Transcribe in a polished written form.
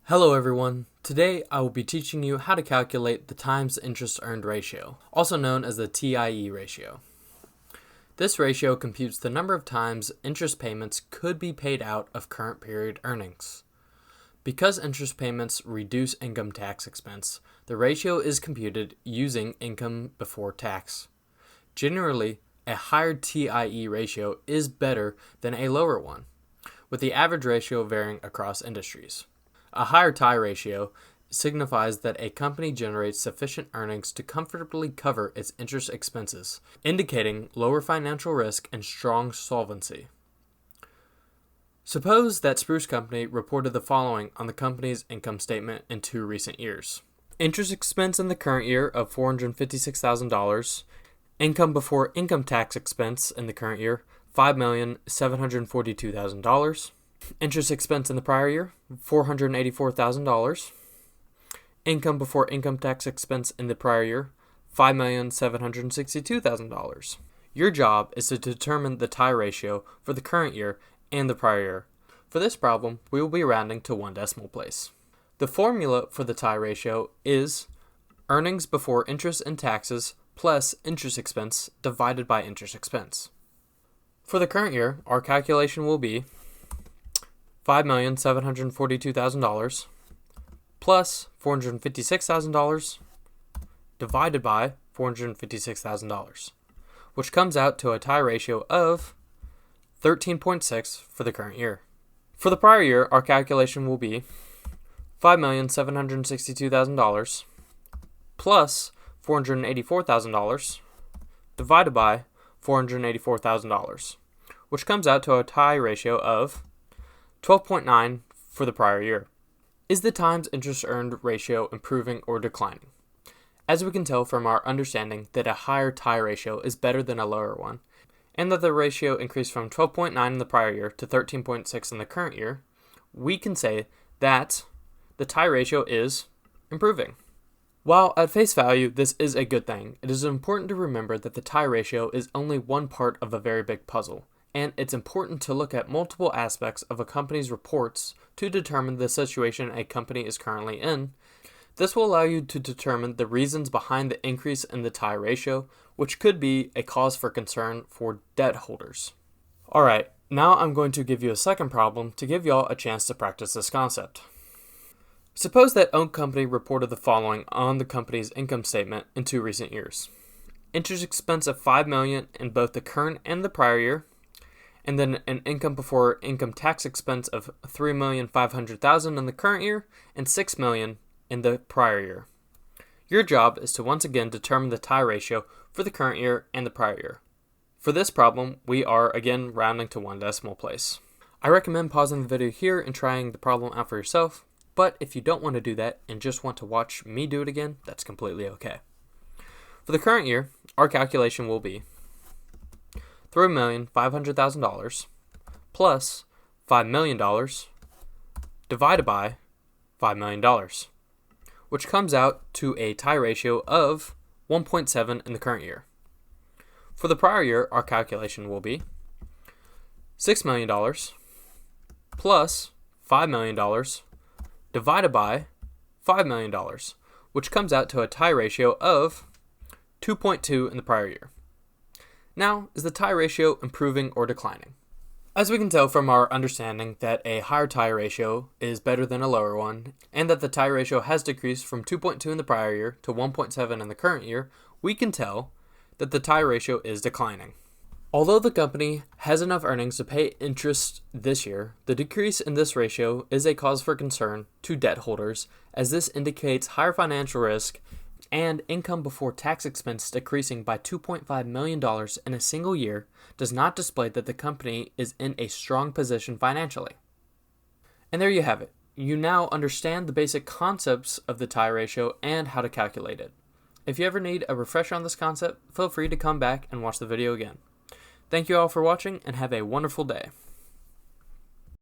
Hello everyone. Today I will be teaching you how to calculate the times interest earned ratio, also known as the TIE ratio. This ratio computes the number of times interest payments could be paid out of current period earnings. Because interest payments reduce income tax expense, the ratio is computed using income before tax. Generally, a higher TIE ratio is better than a lower one, with the average ratio varying across industries. A higher TIE ratio signifies that a company generates sufficient earnings to comfortably cover its interest expenses, indicating lower financial risk and strong solvency. Suppose that Spruce Company reported the following on the company's income statement in 2 recent years. Interest expense in the current year of $456,000, income before income tax expense in the current year, $5,742,000. Interest expense in the prior year, $484,000. Income before income tax expense in the prior year, $5,762,000. Your job is to determine the TIE ratio for the current year and the prior year. For this problem, we will be rounding to 1 decimal place. The formula for the TIE ratio is earnings before interest and taxes plus interest expense divided by interest expense. For the current year, our calculation will be $5,742,000 plus $456,000 divided by $456,000, which comes out to a TIE ratio of 13.6 for the current year. For the prior year, our calculation will be $5,762,000 plus $484,000 divided by $484,000, which comes out to a TIE ratio of 12.9 for the prior year. Is the times interest earned ratio improving or declining? As we can tell from our understanding that a higher TIE ratio is better than a lower one, and that the ratio increased from 12.9 in the prior year to 13.6 in the current year, we can say that the TIE ratio is improving. While at face value this is a good thing, it is important to remember that the TIE ratio is only one part of a very big puzzle, and it's important to look at multiple aspects of a company's reports to determine the situation a company is currently in. This will allow you to determine the reasons behind the increase in the TIE ratio, which could be a cause for concern for debt holders. Alright, now I'm going to give you a second problem to give y'all a chance to practice this concept. Suppose that own company reported the following on the company's income statement in 2 recent years. Interest expense of $5 million in both the current and the prior year, and then an income before income tax expense of $3,500,000 in the current year and $6 million in the prior year. Your job is to once again determine the TIE ratio for the current year and the prior year. For this problem, we are again rounding to 1 decimal place. I recommend pausing the video here and trying the problem out for yourself, but if you don't want to do that and just want to watch me do it again, that's completely okay. For the current year, our calculation will be $3,500,000 plus $5 million divided by $5 million, which comes out to a TIE ratio of 1.7 in the current year. For the prior year, our calculation will be $6 million plus $5 million divided by $5 million, which comes out to a TIE ratio of 2.2 in the prior year. Now, is the TIE ratio improving or declining? As we can tell from our understanding that a higher TIE ratio is better than a lower one, and that the TIE ratio has decreased from 2.2 in the prior year to 1.7 in the current year, we can tell that the TIE ratio is declining. Although the company has enough earnings to pay interest this year, the decrease in this ratio is a cause for concern to debt holders, as this indicates higher financial risk and income before tax expense decreasing by $2.5 million in a single year does not display that the company is in a strong position financially. And there you have it. You now understand the basic concepts of the TIE ratio and how to calculate it. If you ever need a refresher on this concept, feel free to come back and watch the video again. Thank you all for watching and have a wonderful day.